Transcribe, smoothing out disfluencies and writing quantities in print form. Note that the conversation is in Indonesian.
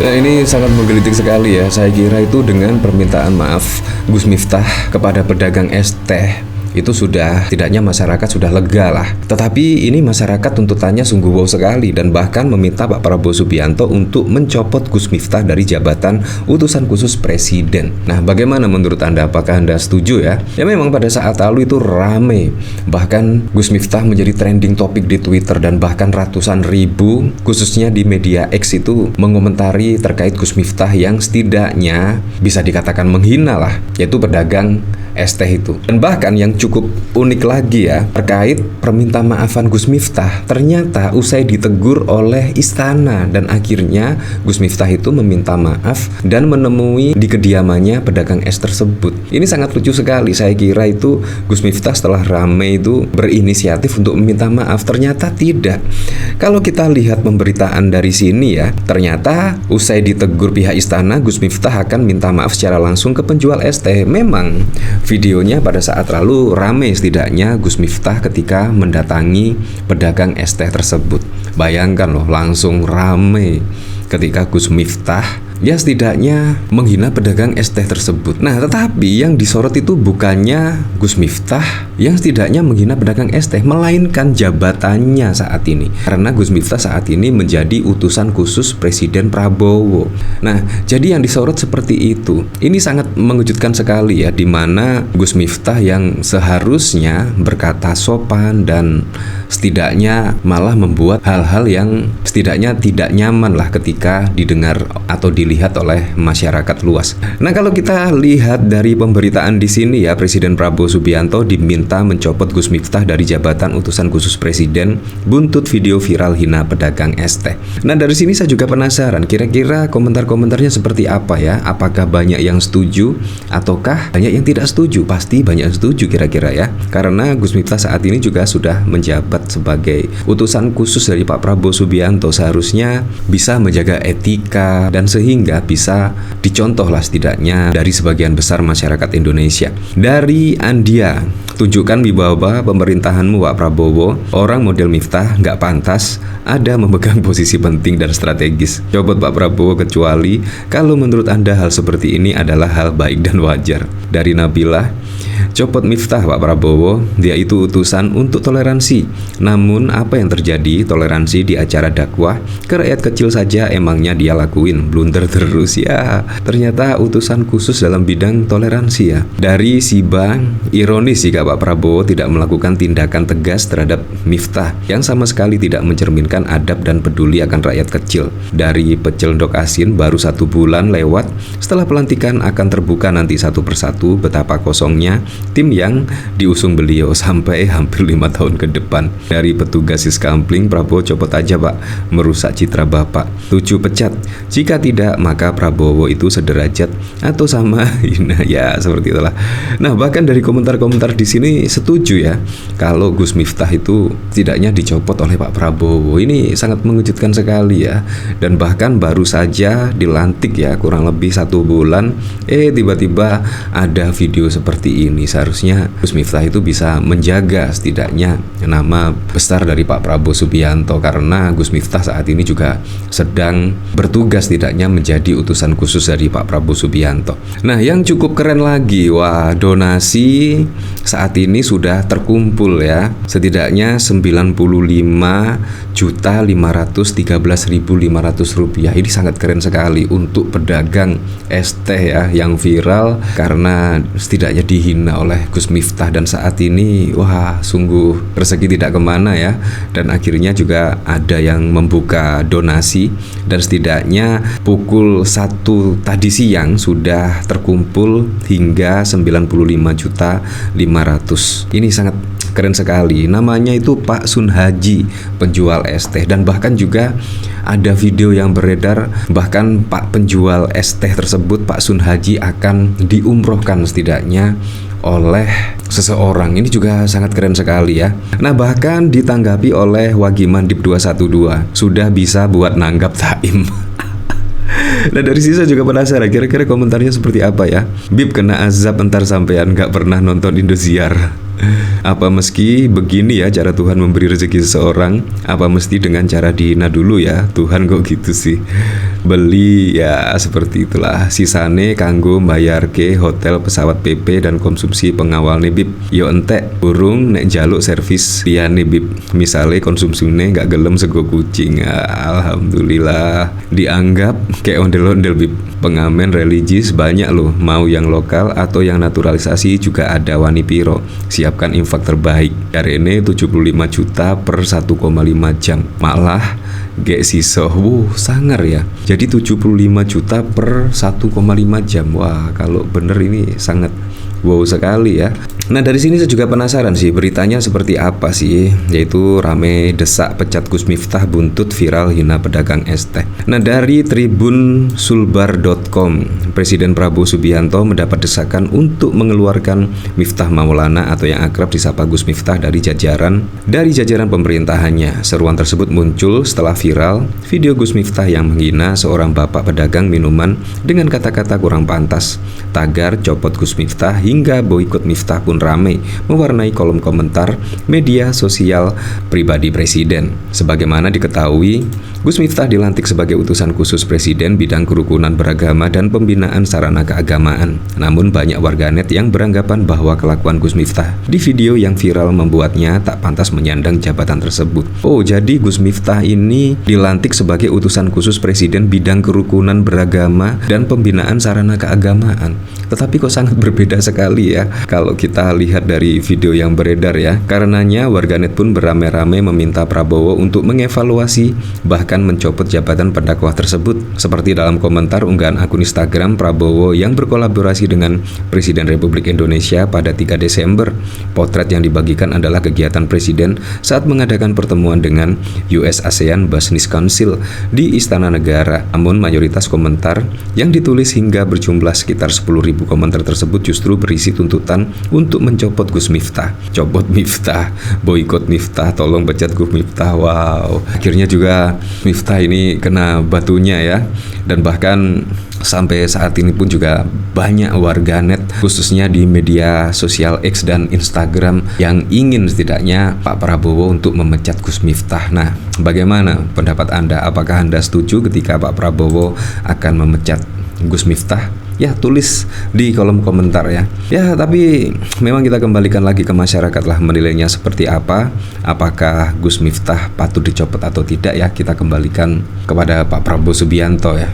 Nah, ini sangat menggelitik sekali ya. Saya kira itu dengan permintaan maaf Gus Miftah kepada pedagang es teh itu sudah, tidaknya masyarakat sudah lega lah. Tetapi ini masyarakat tuntutannya sungguh wow sekali dan bahkan meminta Pak Prabowo Subianto untuk mencopot Gus Miftah dari jabatan utusan khusus presiden. Nah, bagaimana menurut Anda? Apakah Anda setuju ya? Ya memang pada saat lalu itu rame. Bahkan Gus Miftah menjadi trending topik di Twitter dan bahkan ratusan ribu khususnya di media X itu mengomentari terkait Gus Miftah yang setidaknya bisa dikatakan menghina lah, yaitu pedagang es teh itu. Dan bahkan yang cukup unik lagi ya, terkait permintaan maafan Gus Miftah, ternyata usai ditegur oleh istana dan akhirnya Gus Miftah itu meminta maaf dan menemui di kediamannya pedagang es tersebut. Ini sangat lucu sekali. Saya kira itu Gus Miftah setelah rame itu berinisiatif untuk meminta maaf, ternyata tidak. Kalau kita lihat pemberitaan dari sini ya, ternyata usai ditegur pihak istana, Gus Miftah akan minta maaf secara langsung ke penjual es teh. Memang videonya pada saat lalu rame setidaknya Gus Miftah ketika mendatangi pedagang es teh tersebut. Bayangkan loh, langsung rame ketika Gus Miftah ya setidaknya menghina pedagang es teh tersebut. Nah, tetapi yang disorot itu bukannya Gus Miftah yang setidaknya menghina pedagang es teh, melainkan jabatannya saat ini. Karena Gus Miftah saat ini menjadi utusan khusus Presiden Prabowo. Nah, jadi yang disorot seperti itu. Ini sangat mengejutkan sekali ya, di mana Gus Miftah yang seharusnya berkata sopan dan setidaknya malah membuat hal-hal yang setidaknya tidak nyaman lah ketika didengar atau dilihat oleh masyarakat luas. Nah, kalau kita lihat dari pemberitaan di sini ya, Presiden Prabowo Subianto diminta mencopot Gus Miftah dari jabatan utusan khusus presiden buntut video viral hina pedagang es teh. Nah, dari sini saya juga penasaran, kira-kira komentar-komentarnya seperti apa ya? Apakah banyak yang setuju ataukah banyak yang tidak setuju? Pasti banyak yang setuju kira-kira ya. Karena Gus Miftah saat ini juga sudah menjabat sebagai utusan khusus dari Pak Prabowo Subianto, seharusnya bisa menjaga etika dan sehingga bisa dicontoh lah setidaknya dari sebagian besar masyarakat Indonesia. Dari Andia, tunjukkan wibawa pemerintahanmu Pak Prabowo. Orang model Miftah nggak pantas ada memegang posisi penting dan strategis. Copot Pak Prabowo kecuali kalau menurut Anda hal seperti ini adalah hal baik dan wajar. Dari Nabila, copot Miftah Pak Prabowo, dia itu utusan untuk toleransi. Namun apa yang terjadi toleransi di acara dakwah ke rakyat kecil saja emangnya dia lakuin, blunder terus ya. Ternyata utusan khusus dalam bidang toleransi ya. Dari Siba, ironis jika Pak Prabowo tidak melakukan tindakan tegas terhadap Miftah yang sama sekali tidak mencerminkan adab dan peduli akan rakyat kecil. Dari Pecel Ndok Asin, baru 1 bulan lewat setelah pelantikan akan terbuka nanti satu persatu betapa kosongnya tim yang diusung beliau sampai hampir 5 tahun ke depan. Dari Petugas Siskampling, Prabowo copot aja Pak, merusak citra Bapak. 7 pecat, jika tidak maka Prabowo itu sederajat atau sama hina ya, seperti itulah. Nah, bahkan dari komentar-komentar di sini setuju ya kalau Gus Miftah itu tidaknya dicopot oleh Pak Prabowo. Ini sangat mengejutkan sekali ya. Dan bahkan baru saja dilantik ya, kurang lebih 1 bulan tiba-tiba ada video seperti ini. Seharusnya Gus Miftah itu bisa menjaga setidaknya nama besar dari Pak Prabowo Subianto, karena Gus Miftah saat ini juga sedang bertugas tidaknya menjadi utusan khusus dari Pak Prabowo Subianto. Nah, yang cukup keren lagi, wah, donasi saat ini sudah terkumpul ya, setidaknya 95.513.500 rupiah. Ini sangat keren sekali untuk pedagang es teh ya, yang viral karena setidaknya dihina oleh Gus Miftah. Dan saat ini wah, sungguh rezeki tidak kemana ya. Dan akhirnya juga ada yang membuka donasi dan setidaknya pukul 1 tadi siang sudah terkumpul hingga 95.500.000. Ini sangat keren sekali. Namanya itu Pak Sun Haji, penjual es teh. Dan bahkan juga ada video yang beredar, bahkan Pak penjual es teh tersebut, Pak Sun Haji, akan diumrohkan setidaknya oleh seseorang. Ini juga sangat keren sekali ya. Nah, bahkan ditanggapi oleh Wagimandip 212, sudah bisa buat nanggap Taim. Nah, dari sini saya juga penasaran, kira-kira komentarnya seperti apa ya. Bib kena azab entar sampean gak pernah nonton Indosiar. Apa meski begini ya cara Tuhan memberi rezeki seseorang? Apa mesti dengan cara dihina dulu ya? Tuhan kok gitu sih. beli ya seperti itulah. Sisane kanggo mbayarke hotel, pesawat PP dan konsumsi pengawal nih Bib. Yo entek burung nek jaluk servis liyane Bib. Misale konsumsine nggak gelem sego kucing. Alhamdulillah dianggap kayak ondel-ondel Bib. Pengamen religius banyak loh, mau yang lokal atau yang naturalisasi juga ada. Wani piro, siapkan infak terbaik. Karene 75 juta per 1,5 jam. Malah gek siso, sangar ya. Jadi 75 juta per 1,5 jam. Wah, kalau bener ini sangat wow sekali ya. Nah dari sini saya juga penasaran sih beritanya seperti apa sih, yaitu rame desak pecat Gus Miftah buntut viral hina pedagang es teh. Nah dari tribunsulbar.com, Presiden Prabowo Subianto mendapat desakan untuk mengeluarkan Miftah Maulana atau yang akrab disapa Gus Miftah dari jajaran pemerintahannya. Seruan tersebut muncul setelah viral video Gus Miftah yang menghina seorang bapak pedagang minuman dengan kata-kata kurang pantas. Tagar copot Gus Miftah hingga boikot Miftah pun ramai mewarnai kolom komentar media sosial pribadi Presiden. Sebagaimana diketahui, Gus Miftah dilantik sebagai utusan khusus Presiden bidang kerukunan beragama dan pembinaan sarana keagamaan. Namun banyak warganet yang beranggapan bahwa kelakuan Gus Miftah di video yang viral membuatnya tak pantas menyandang jabatan tersebut. Oh, jadi Gus Miftah ini dilantik sebagai utusan khusus Presiden bidang kerukunan beragama dan pembinaan sarana keagamaan. Tetapi kok sangat berbeda sekali ya kalau kita lihat dari video yang beredar ya. Karenanya warganet pun beramai-ramai meminta Prabowo untuk mengevaluasi bahkan mencopot jabatan pendakwah tersebut. Seperti dalam komentar unggahan akun Instagram Prabowo yang berkolaborasi dengan Presiden Republik Indonesia pada 3 Desember. Potret yang dibagikan adalah kegiatan Presiden saat mengadakan pertemuan dengan US ASEAN Business Council di Istana Negara. Namun mayoritas komentar yang ditulis hingga berjumlah sekitar 10.000 komentar tersebut justru berisi tuntutan untuk mencopot Gus Miftah. Copot Miftah, boikot Miftah, tolong pecat Gus Miftah. Wow, akhirnya juga Miftah ini kena batunya ya. Dan bahkan sampai saat ini pun juga banyak warganet khususnya di media sosial X dan Instagram yang ingin setidaknya Pak Prabowo untuk memecat Gus Miftah. Nah, bagaimana pendapat Anda? Apakah Anda setuju ketika Pak Prabowo akan memecat Gus Miftah? Ya, tulis di kolom komentar ya. Ya, tapi memang kita kembalikan lagi ke masyarakat lah menilainya seperti apa. Apakah Gus Miftah patut dicopot atau tidak ya? Kita kembalikan kepada Pak Prabowo Subianto ya.